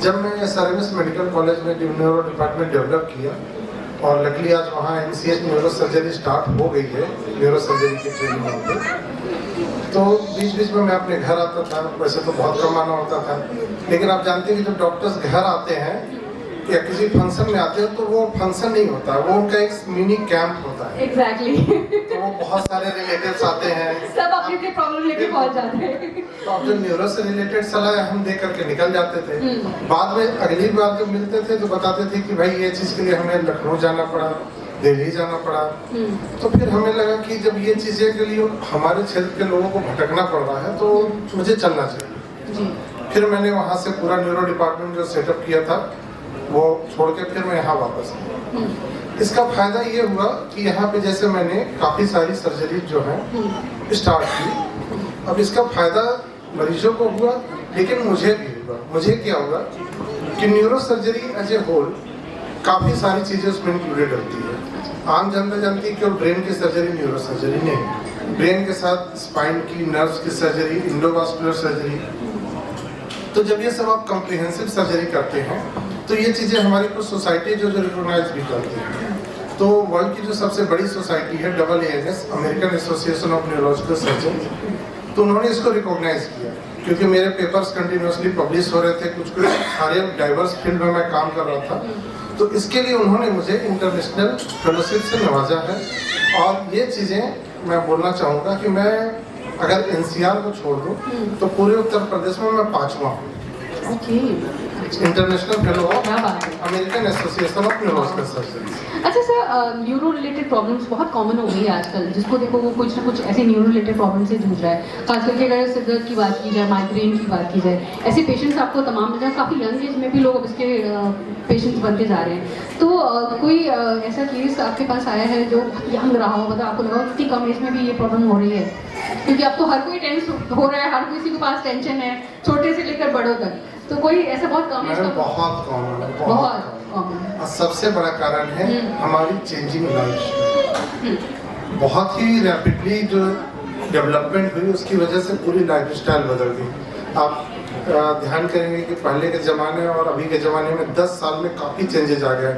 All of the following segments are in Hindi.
जब मैं SRMS मेडिकल कॉलेज में न्यूरो डिपार्टमेंट डेवलप किया और लकीली आज वहाँ MCH न्यूरो सर्जरी स्टार्ट हो गई है, न्यूरो सर्जरी की ट्रेनिंग होती, तो बीच बीच में मैं अपने घर आता था। वैसे तो बहुत कम आना होता था, लेकिन आप जानते हैं कि जब डॉक्टर्स घर आते हैं या किसी फंक्शन में आते हैं तो वो फंक्शन नहीं होता, वो उनका एक मिनी कैंप होता है। एग्जैक्टली तो वो बहुत सारे रिलेटिव्स आते हैं, सब अपनी प्रॉब्लम लेके पहुंच जाते हैं। तो अब जो न्यूरो से रिलेटेड सलाह हम दे करके निकल जाते थे। बाद में अगली बार जब मिलते थे तो बताते थे कि भाई ये चीज़ के लिए हमें लखनऊ जाना पड़ा, दिल्ली जाना पड़ा। तो फिर हमें लगा कि जब ये चीज़ें के लिए हमारे क्षेत्र के लोगों को भटकना पड़ रहा है तो मुझे चलना चाहिए। फिर मैंने वहाँ से पूरा न्यूरो डिपार्टमेंट जो सेटअप किया था वो छोड़ के फिर मैं यहाँ वापस आया। इसका फायदा ये हुआ कि यहाँ पे जैसे मैंने काफ़ी सारी सर्जरी जो है स्टार्ट की। अब इसका फायदा मरीजों को हुआ, लेकिन मुझे भी हुआ। मुझे क्या हुआ कि neuro surgery as a whole काफ़ी सारी चीज़ें उसमें इंक्लूडेड होती है। आम जनता जानती है कि ब्रेन की सर्जरी न्यूरो सर्जरी नहीं, ब्रेन के साथ स्पाइन की, नर्व्स की सर्जरी, इंडोवास्कुलर सर्जरी। तो जब ये सब आप कॉम्प्रिहेंसिव सर्जरी करते हैं तो ये चीज़ें हमारी कुछ सोसाइटी जो रिकॉग्नाइज भी करती है। तो वर्ल्ड की जो सबसे बड़ी सोसाइटी है AANS, American association of neurological surgeon, तो उन्होंने इसको रिकॉग्नाइज किया क्योंकि मेरे पेपर्स कंटिन्यूसली पब्लिश हो रहे थे, कुछ सारे डाइवर्स फील्ड में मैं काम कर रहा था। तो इसके लिए उन्होंने मुझे इंटरनेशनल फेलोशिप से नवाजा है। और ये चीज़ें मैं बोलना चाहूँगा कि मैं अगर NCR को छोड़ दूँ तो पूरे उत्तर प्रदेश में मैं 5वां हूँ। International fellow of American association of neurological surgeon. अच्छा सर, न्यूरो रिलेटेड प्रॉब्लम्स बहुत कॉमन हो गई है आजकल। जिसको देखो वो कुछ ना कुछ ऐसे न्यूरो रिलेटेड प्रॉब्लम से जूझ रहा है। खास करके अगर सिर दर्द की बात की जाए, माइग्रेन की बात की जाए, ऐसे पेशेंट्स आपको तमाम मिल जाए। काफ़ी यंग एज में भी लोग अब इसके पेशेंट्स बनते जा रहे हैं। तो कोई ऐसा केस आपके पास आया है जो यंग रहा हो, मतलब आपको लगा हो कि कम एज में भी ये प्रॉब्लम हो रही है? क्योंकि अब तो हर कोई टेंस हो रहा है, हर किसी के पास टेंशन है, छोटे से लेकर बड़ों तक। तो कोई ऐसा बहुत कम है? बहुत कॉमन है, बहुत कॉमन। और सबसे बड़ा कारण है हमारी चेंजिंग लाइफ। बहुत ही रैपिडली जो डेवलपमेंट हुई उसकी वजह से पूरी लाइफस्टाइल बदल गई। आप ध्यान करेंगे कि पहले के ज़माने और अभी के ज़माने में 10 साल में काफ़ी चेंजेस आ गए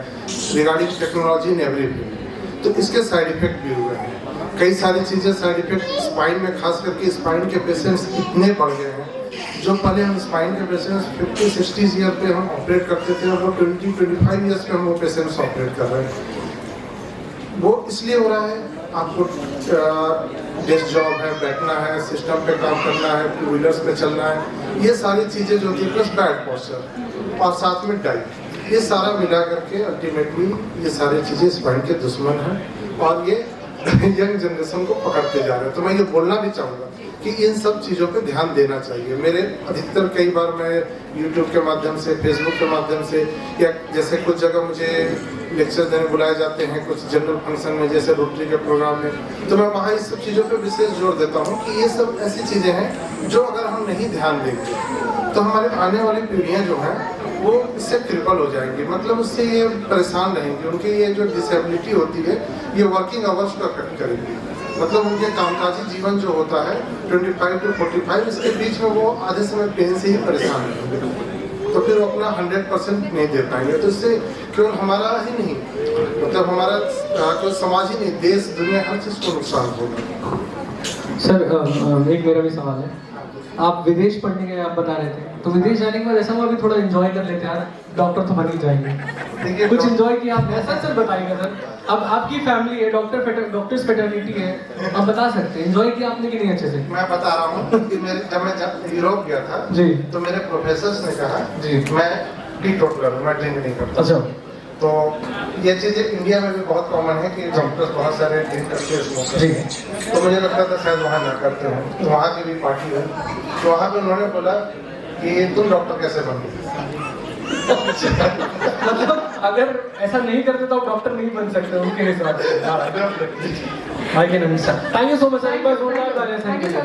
regarding technology in every field. तो इसके साइड इफेक्ट भी हुए हैं, कई सारी चीज़ें साइड इफेक्ट। स्पाइन में खास करके स्पाइन के पेशेंट्स इतने बढ़ गए हैं। जो पहले हम स्पाइन के पेशेंट्स 50-60 ईयर पे हम ऑपरेट करते थे, और वो 20-25 ईयर्स पे हम वो पेशेंट्स ऑपरेट कर रहे हैं। वो इसलिए हो रहा है, आपको डेस्क जॉब है, बैठना है, सिस्टम पे काम करना है, 2 व्हीलर्स पे चलना है, ये सारी चीज़ें जो थी, प्लस बैड पोस्चर और साथ में डाइट, ये सारा मिला करके अल्टीमेटली ये सारी चीज़ें स्पाइन के दुश्मन हैं और ये यंग जनरेशन को पकड़ते जा रहे हैं। तो मैं ये बोलना भी चाहूँगा कि इन सब चीज़ों पे ध्यान देना चाहिए। मेरे अधिकतर कई बार मैं YouTube के माध्यम से, Facebook के माध्यम से, या जैसे कुछ जगह मुझे लेक्चर देने बुलाए जाते हैं कुछ जनरल फंक्शन में, जैसे रोटरी के प्रोग्राम में, तो मैं वहाँ इस सब चीज़ों पे विशेष जोर देता हूँ कि ये सब ऐसी चीज़ें हैं जो अगर हम नहीं ध्यान देंगे तो हमारे आने वाली पीढ़ियाँ जो हैं वो इससे क्रिपल हो जाएंगी। मतलब उससे ये परेशान रहेंगे, उनकी ये जो डिसेबिलिटी होती है ये वर्किंग आवर्स को अफेक्ट करेगी। मतलब उनके कामकाजी जीवन जो होता है 25 to 45, इसके बीच में वो आधे समय पेन से ही परेशान रहेंगे, तो फिर वो अपना 100% नहीं दे पाएंगे। तो इससे केवल हमारा ही नहीं, मतलब हमारा कोई समाज ही नहीं, देश दुनिया हर चीज़ को नुकसान होगा। सर एक मेरा भी सवाल है। आप विदेश पढ़ने गए, आप बता रहे थे, तो विदेश जाने के बाद ऐसा हुआ भी थोड़ा एंजॉय कर लेते हैं, डॉक्टर तो बन ही जाएंगे, कुछ एंजॉय किया आपने? सर बताइएगा सर। अब आपकी फैमिली है, डॉक्टर्स फ्रेटर्निटी है, आप बता सकते हैं एंजॉय किया आपने कि नहीं अच्छे से? मैं बता रहा हूँ कि जब मैं यूरोप गया था जी, तो मेरे प्रोफेसर्स ने कहा जी मैं टीटोटलर हूँ, मैं ड्रिंक नहीं करता। अच्छा। तो ये चीज़ें इंडिया में भी बहुत कॉमन है कि डॉक्टर्स बहुत सारे ड्रिंक करके स्मोक करते हैं। तो मुझे लगता था शायद वहाँ ना करते हो, तो वहाँ की भी पार्टी है, तो वहाँ पे उन्होंने बोला कि तुम डॉक्टर कैसे बन गए? मतलब अगर ऐसा नहीं करते तो आप डॉक्टर नहीं बन सकते उनके हिसाब से। I can understand. Thank you so much sir, एक बार जोरदार तालियां सर के लिए।